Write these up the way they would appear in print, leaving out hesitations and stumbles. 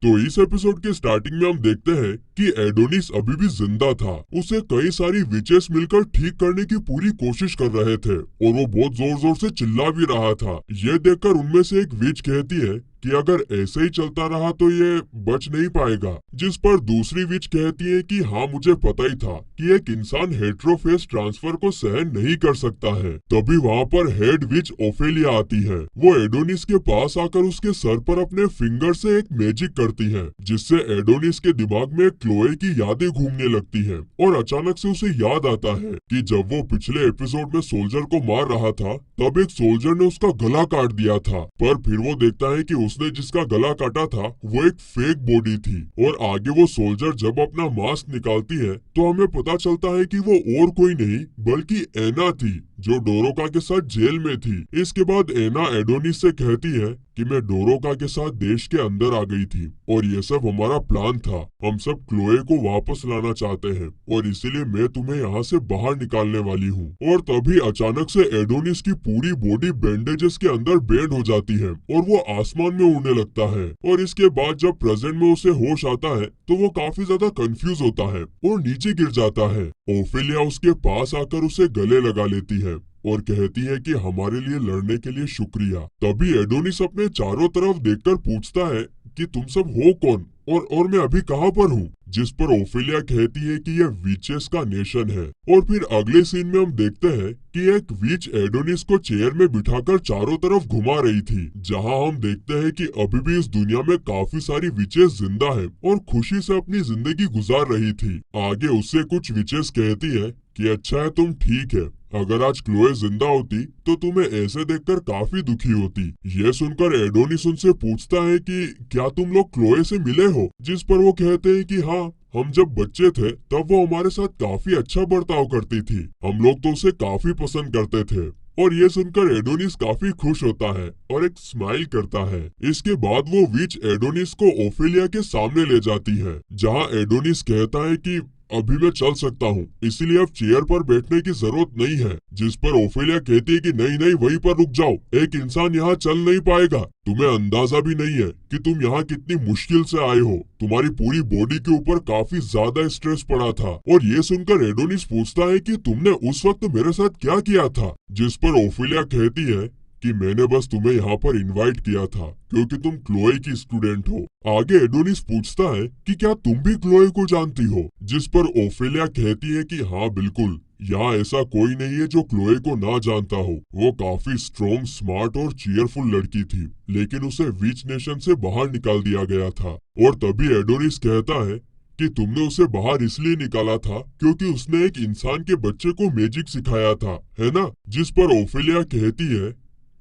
तो इस एपिसोड के स्टार्टिंग में हम देखते हैं कि एडोनिस अभी भी जिंदा था। उसे कई सारी विचेस मिलकर ठीक करने की पूरी कोशिश कर रहे थे और वो बहुत जोर जोर से चिल्ला भी रहा था। ये देखकर उनमें से एक विच कहती है कि अगर ऐसे ही चलता रहा तो ये बच नहीं पाएगा, जिस पर दूसरी विच कहती है कि हाँ मुझे पता ही था कि एक इंसान हेट्रोफेस ट्रांसफर को सहन नहीं कर सकता है। तभी वहाँ पर हेड विच ओफेलिया आती है। वो एडोनिस के पास आकर उसके सर पर अपने फिंगर से एक मैजिक करती है, जिससे एडोनिस के दिमाग में क्लोए की यादें घूमने लगती है और अचानक से उसे याद आता है कि जब वो पिछले एपिसोड में सोल्जर को मार रहा था तब एक सोल्जर ने उसका गला काट दिया था। पर फिर वो देखता है कि उसने जिसका गला काटा था वो एक फेक बॉडी थी और आगे वो सोल्जर जब अपना मास्क निकालती है तो हमें पता चलता है कि वो और कोई नहीं बल्कि एना थी, जो डोरोका के साथ जेल में थी। इसके बाद एना एडोनिस से कहती है कि मैं डोरोका के साथ देश के अंदर आ गई थी और ये सब हमारा प्लान था। हम सब क्लोए को वापस लाना चाहते हैं और इसीलिए मैं तुम्हें यहाँ से बाहर निकालने वाली हूँ। और तभी अचानक से एडोनिस की पूरी बॉडी बैंडेजेस के अंदर बैंड हो जाती है और वो आसमान में उड़ने लगता है। और इसके बाद जब प्रेजेंट में उसे होश आता है तो वो काफी ज्यादा कंफ्यूज होता है और नीचे गिर जाता है। ओफेलिया उसके पास आकर उसे गले लगा लेती है और कहती है कि हमारे लिए लड़ने के लिए शुक्रिया। तभी एडोनिस अपने चारों तरफ देखकर पूछता है कि तुम सब हो कौन और मैं अभी कहाँ पर हूँ, जिस पर ओफेलिया कहती है कि यह विचेस का नेशन है। और फिर अगले सीन में हम देखते हैं कि एक विच एडोनिस को चेयर में बिठाकर चारों तरफ घुमा रही थी, जहाँ हम देखते हैं कि अभी भी इस दुनिया में काफी सारी विचेस जिंदा है और खुशी से अपनी जिंदगी गुजार रही थी। आगे उससे कुछ विचेस कहती है कि अच्छा है तुम ठीक है, अगर आज क्लोए जिंदा होती तो तुम्हें ऐसे देखकर काफी दुखी होती। ये सुनकर एडोनिस उनसे पूछता है कि क्या तुम लोग क्लोए से मिले हो, जिस पर वो कहते हैं कि हाँ, हम जब बच्चे थे तब वो हमारे साथ काफी अच्छा बर्ताव करती थी, हम लोग तो उसे काफी पसंद करते थे। और ये सुनकर एडोनिस काफी खुश होता है और एक स्माइल करता है। इसके बाद वो विच एडोनिस को ओफेलिया के सामने ले जाती है, जहाँ एडोनिस कहता है कि अभी मैं चल सकता हूँ, इसीलिए अब चेयर पर बैठने की जरूरत नहीं है। जिस पर ओफेलिया कहती है कि नहीं नहीं वहीं पर रुक जाओ, एक इंसान यहाँ चल नहीं पाएगा। तुम्हें अंदाजा भी नहीं है कि तुम यहाँ कितनी मुश्किल से आए हो, तुम्हारी पूरी बॉडी के ऊपर काफी ज्यादा स्ट्रेस पड़ा था। और ये सुनकर एडोनिस पूछता है कि तुमने उस वक्त मेरे साथ क्या किया था, जिस पर ओफेलिया कहती है कि मैंने बस तुम्हें यहाँ पर इनवाइट किया था क्योंकि तुम क्लोए की स्टूडेंट हो। आगे एडोनिस पूछता है कि क्या तुम भी क्लोए को जानती हो, जिस पर ओफेलिया कहती है कि हाँ बिल्कुल, यहाँ ऐसा कोई नहीं है जो क्लोए को ना जानता हो। वो काफी स्ट्रॉन्ग, स्मार्ट और चीयरफुल लड़की थी, लेकिन उसे विच नेशन से बाहर निकाल दिया गया था। और तभी एडोनिस कहता है कि तुमने उसे बाहर इसलिए निकाला था क्योंकि उसने एक इंसान के बच्चे को मैजिक सिखाया था, है ना? जिस पर ओफेलिया कहती है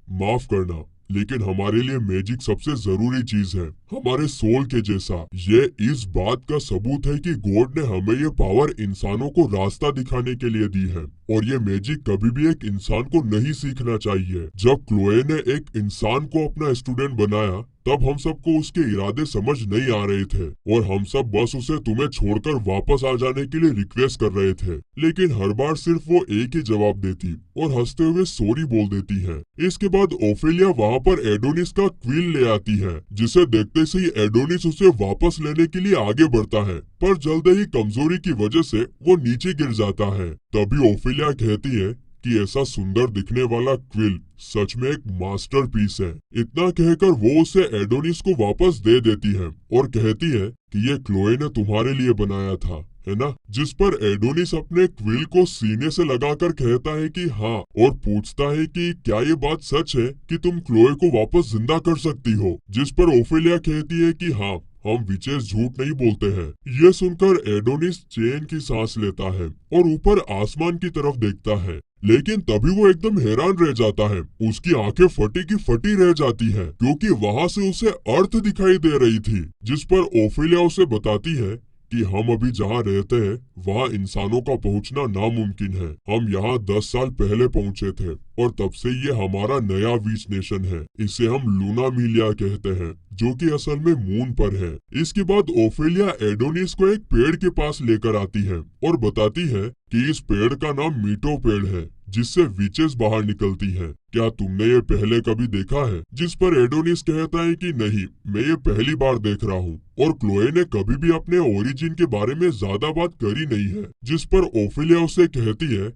माफ करना, लेकिन हमारे लिए मैजिक सबसे जरूरी चीज है, हमारे सोल के जैसा। ये इस बात का सबूत है कि गॉड ने हमें ये पावर इंसानों को रास्ता दिखाने के लिए दी है और ये मैजिक कभी भी एक इंसान को नहीं सीखना चाहिए। जब क्लोए ने एक इंसान को अपना स्टूडेंट बनाया तब हम सबको उसके इरादे समझ नहीं आ रहे थे और हम सब बस उसे तुम्हें छोड़कर वापस आ जाने के लिए रिक्वेस्ट कर रहे थे, लेकिन हर बार सिर्फ वो एक ही जवाब देती और हंसते हुए सॉरी बोल देती है। इसके बाद ओफेलिया वहाँ पर एडोनिस का क्वीन ले आती है, जिसे देखते से ही एडोनिस उसे वापस लेने के लिए आगे बढ़ता है, पर जल्द ही कमजोरी की वजह से वो नीचे गिर जाता है। तभी ओफेलिया कहती है कि ऐसा सुंदर दिखने वाला क्विल सच में एक मास्टरपीस है। इतना कहकर वो उसे एडोनिस को वापस दे देती है और कहती है कि ये क्लोए ने तुम्हारे लिए बनाया था, है ना? जिस पर एडोनिस अपने क्विल को सीने से लगाकर कहता है कि हाँ, और पूछता है कि क्या ये बात सच है कि तुम क्लोए को वापस जिंदा कर सकती हो? जिस पर ओफेलिया कहती है कि हाँ, हम विचेस झूठ नहीं बोलते हैं। ये सुनकर एडोनिस चैन की सांस लेता है और ऊपर आसमान की तरफ देखता है, लेकिन तभी वो एकदम हैरान रह जाता है। उसकी आंखें फटी की फटी रह जाती है क्योंकि वहाँ से उसे अर्थ दिखाई दे रही थी। जिस पर ओफेलिया उसे बताती है कि हम अभी जहाँ रहते हैं वहाँ इंसानों का पहुँचना नामुमकिन है। हम यहाँ 10 साल पहले पहुँचे थे और तब से ये हमारा नया विच नेशन है। इसे हम लूना मिलिया कहते हैं, जो कि असल में मून पर है। इसके बाद ओफेलिया एडोनिस को एक पेड़ के पास लेकर आती है और बताती है कि इस पेड़ का नाम मीटो पेड़ है, जिससे विचेस बाहर निकलती हैं। क्या तुमने ये पहले कभी देखा है? जिस पर एडोनिस कहता है कि नहीं, मैं ये पहली बार देख रहा हूँ। और क्लोए ने कभी भी अपने ओरिजिन के बारे में ज्यादा बात करी नहीं है। जिस पर ओफिलिया उसे कहती है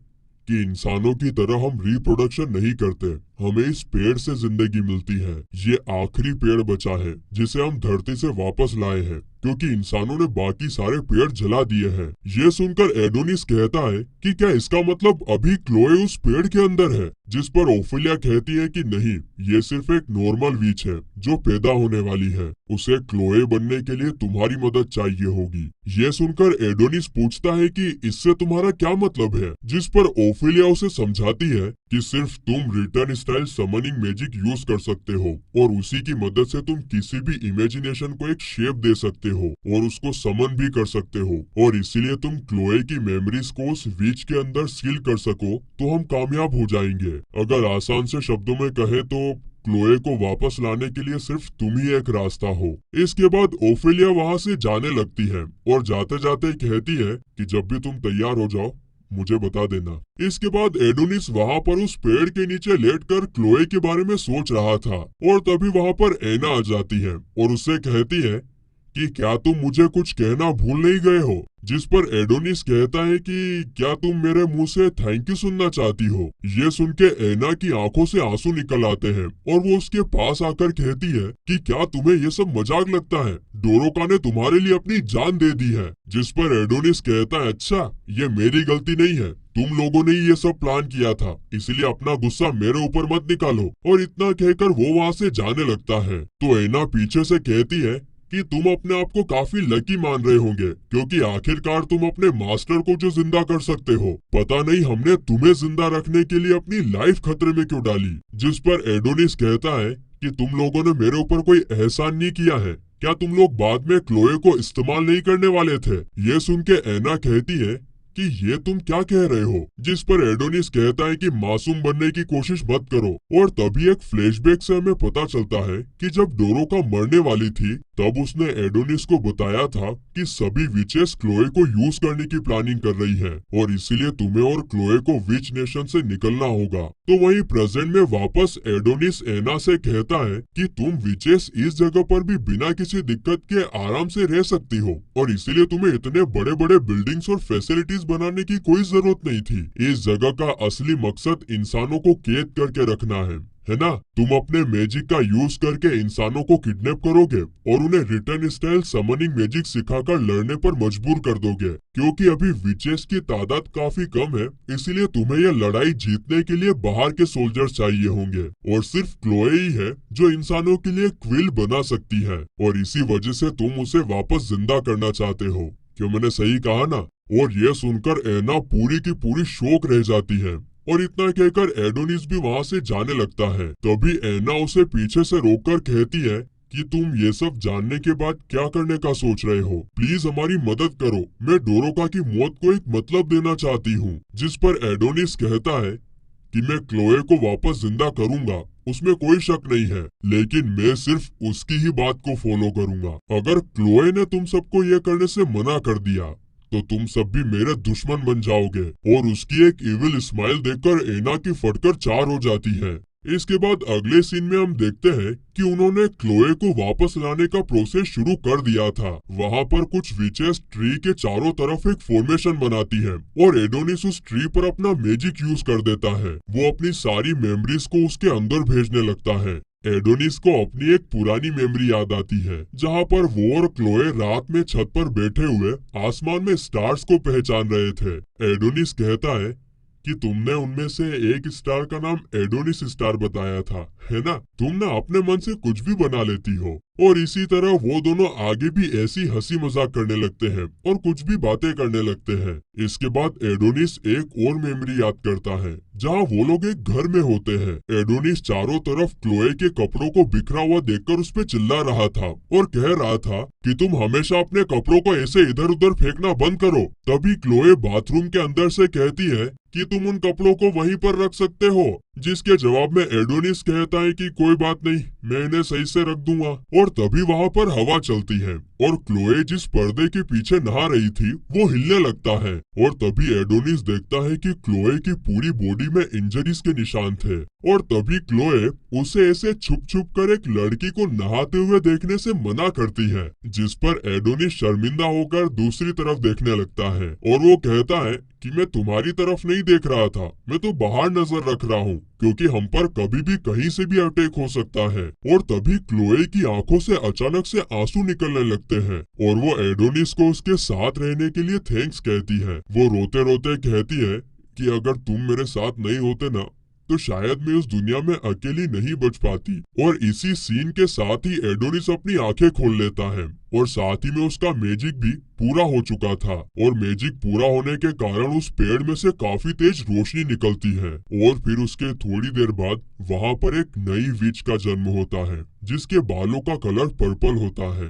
कि इंसानों की तरह हम रिप्रोडक्शन नहीं करते, हमें इस पेड़ से जिंदगी मिलती है। ये आखिरी पेड़ बचा है जिसे हम धरती से वापस लाए हैं, क्योंकि इंसानों ने बाकी सारे पेड़ जला दिए हैं। ये सुनकर एडोनिस कहता है कि क्या इसका मतलब अभी क्लोए उस पेड़ के अंदर है? जिस पर ओफिलिया कहती है कि नहीं, ये सिर्फ एक नॉर्मल वीच है जो पैदा होने वाली है। उसे क्लोए बनने के लिए तुम्हारी मदद चाहिए होगी। ये सुनकर एडोनिस पूछता है कि इससे तुम्हारा क्या मतलब है? जिस पर ओफिलिया उसे समझाती है कि सिर्फ तुम return style summoning magic use कर सकते हो और उसी की मदद से तुम किसी भी इमेजिनेशन को एक शेप दे सकते हो और उसको समन भी कर सकते हो, और इसीलिए तुम क्लोए की मेमोरीज को उस वीच के अंदर सील कर सको तो हम कामयाब हो जाएंगे। अगर आसान से शब्दों में कहे तो क्लोए को वापस लाने के लिए सिर्फ तुम ही एक रास्ता हो। इसके बाद ओफिलिया वहाँ से जाने लगती है और जाते जाते कहती है कि जब भी तुम तैयार हो जाओ मुझे बता देना। इसके बाद एडोनिस वहाँ पर उस पेड़ के नीचे लेटकर क्लोए के बारे में सोच रहा था और तभी वहाँ पर एना आ जाती है और उससे कहती है कि क्या तुम मुझे कुछ कहना भूल नहीं गए हो? जिस पर एडोनिस कहता है कि क्या तुम मेरे मुंह से थैंक यू सुनना चाहती हो? ये सुन के एना की आंखों से आंसू निकल आते हैं और वो उसके पास आकर कहती है कि क्या तुम्हें ये सब मजाक लगता है? डोरोका ने तुम्हारे लिए अपनी जान दे दी है। जिस पर एडोनिस कहता है अच्छा, ये मेरी गलती नहीं है, तुम लोगों ने ये सब प्लान किया था, इसलिए अपना गुस्सा मेरे ऊपर मत निकालो। और इतना कहकर वो वहाँ से जाने लगता है तो एना पीछे से कहती है कि तुम अपने आप को काफी लकी मान रहे होंगे, क्योंकि आखिरकार तुम अपने मास्टर को जो जिंदा कर सकते हो। पता नहीं हमने तुम्हें जिंदा रखने के लिए अपनी लाइफ खतरे में क्यों डाली। जिस पर एडोनिस कहता है कि तुम लोगों ने मेरे ऊपर कोई एहसान नहीं किया है, क्या तुम लोग बाद में क्लोए को इस्तेमाल नहीं करने वाले थे? ये सुन के एना कहती है कि ये तुम क्या कह रहे हो? जिस पर एडोनिस कहता है कि मासूम बनने की कोशिश मत करो। और तभी एक फ्लैशबैक से हमें पता चलता है कि जब डोरोका मरने वाली थी तब उसने एडोनिस को बताया था कि सभी विचेस क्लोए को यूज करने की प्लानिंग कर रही है और इसीलिए तुम्हें और क्लोए को विच नेशन से निकलना होगा। तो वहीं प्रेजेंट में वापस एडोनिस एना से कहता है कि तुम विचेस इस जगह पर भी बिना किसी दिक्कत के आराम से रह सकती हो और इसीलिए तुम्हें इतने बड़े बड़े बिल्डिंग्स और फैसिलिटीज बनाने की कोई जरूरत नहीं थी। इस जगह का असली मकसद इंसानों को कैद करके रखना है ना? तुम अपने मैजिक का यूज करके इंसानों को किडनैप करोगे और उन्हें रिटर्न स्टाइल समनिंग मैजिक सिखाकर लड़ने पर मजबूर कर दोगे। क्योंकि अभी विचेस की तादाद काफी कम है, इसीलिए तुम्हें यह लड़ाई जीतने के लिए बाहर के सोल्जर्स चाहिए होंगे और सिर्फ क्लोए ही है जो इंसानों के लिए क्विल बना सकती है और इसी वजह से तुम उसे वापस जिंदा करना चाहते हो। क्यों मैंने सही कहा ना? और ये सुनकर एना पूरी की पूरी शॉक रह जाती है और इतना कहकर एडोनिस भी वहाँ से जाने लगता है। तभी एना उसे पीछे से रोककर कहती है कि तुम ये सब जानने के बाद क्या करने का सोच रहे हो? प्लीज हमारी मदद करो, मैं डोरोका की मौत को एक मतलब देना चाहती हूँ। जिस पर एडोनिस कहता है कि मैं क्लोए को वापस जिंदा करूंगा, उसमें कोई शक नहीं है, लेकिन मैं सिर्फ उसकी ही बात को फॉलो करूंगा। अगर क्लोए ने तुम सबको ये करने से मना कर दिया तो तुम सब भी मेरे दुश्मन बन जाओगे। और उसकी एक इविल स्माइल देखकर एना की फटकर चार हो जाती है। इसके बाद अगले सीन में हम देखते हैं कि उन्होंने क्लोए को वापस लाने का प्रोसेस शुरू कर दिया था। वहाँ पर कुछ विचेस ट्री के चारों तरफ एक फॉर्मेशन बनाती है और एडोनिस उस ट्री पर अपना मैजिक यूज कर देता है। वो अपनी सारी मेमोरीज को उसके अंदर भेजने लगता है। एडोनिस को अपनी एक पुरानी मेमोरी याद आती है जहाँ पर वो और क्लोए रात में छत पर बैठे हुए आसमान में स्टार्स को पहचान रहे थे। एडोनिस कहता है कि तुमने उनमें से एक स्टार का नाम एडोनिस स्टार बताया था, है ना? तुम ना अपने मन से कुछ भी बना लेती हो। और इसी तरह वो दोनों आगे भी ऐसी हंसी मजाक करने लगते हैं और कुछ भी बातें करने लगते हैं। इसके बाद एडोनिस एक और मेमोरी याद करता है जहाँ वो लोग एक घर में होते हैं। एडोनिस चारों तरफ क्लोए के कपड़ों को बिखरा हुआ देखकर उस पे चिल्ला रहा था और कह रहा था कि तुम हमेशा अपने कपड़ों को ऐसे इधर उधर फेंकना बंद करो। तभी क्लोए बाथरूम के अंदर से कहती है कि तुम उन कपड़ों को वहीं पर रख सकते हो जिसके जवाब में एडोनिस कहता है कि कोई बात नहीं, मैं इन्हें सही से रख दूंगा। और तभी वहाँ पर हवा चलती है और क्लोए जिस पर्दे के पीछे नहा रही थी वो हिलने लगता है। और तभी एडोनिस देखता है कि क्लोए की पूरी बॉडी में इंजरीज के निशान थे। और तभी क्लोए उसे ऐसे छुप छुप कर एक लड़की को नहाते हुए देखने से मना करती है, जिस पर एडोनिस शर्मिंदा होकर दूसरी तरफ देखने लगता है और वो कहता है कि मैं तुम्हारी तरफ नहीं देख रहा था, मैं तो बाहर नजर रख रहा हूँ, क्योंकि हम पर कभी भी कहीं से भी अटैक हो सकता है। और तभी क्लोए की आंखों से अचानक से आंसू निकलने लगते हैं और वो एडोनिस को उसके साथ रहने के लिए थैंक्स कहती है। वो रोते रोते कहती है कि अगर तुम मेरे साथ नहीं होते ना तो शायद मैं उस दुनिया में अकेली नहीं बच पाती। और इसी सीन के साथ ही एडोनिस अपनी आंखें खोल लेता है और साथ ही में उसका मैजिक भी पूरा हो चुका था। और मैजिक पूरा होने के कारण उस पेड़ में से काफी तेज रोशनी निकलती है और फिर उसके थोड़ी देर बाद वहाँ पर एक नई विच का जन्म होता है जिसके बालों का कलर पर्पल होता है।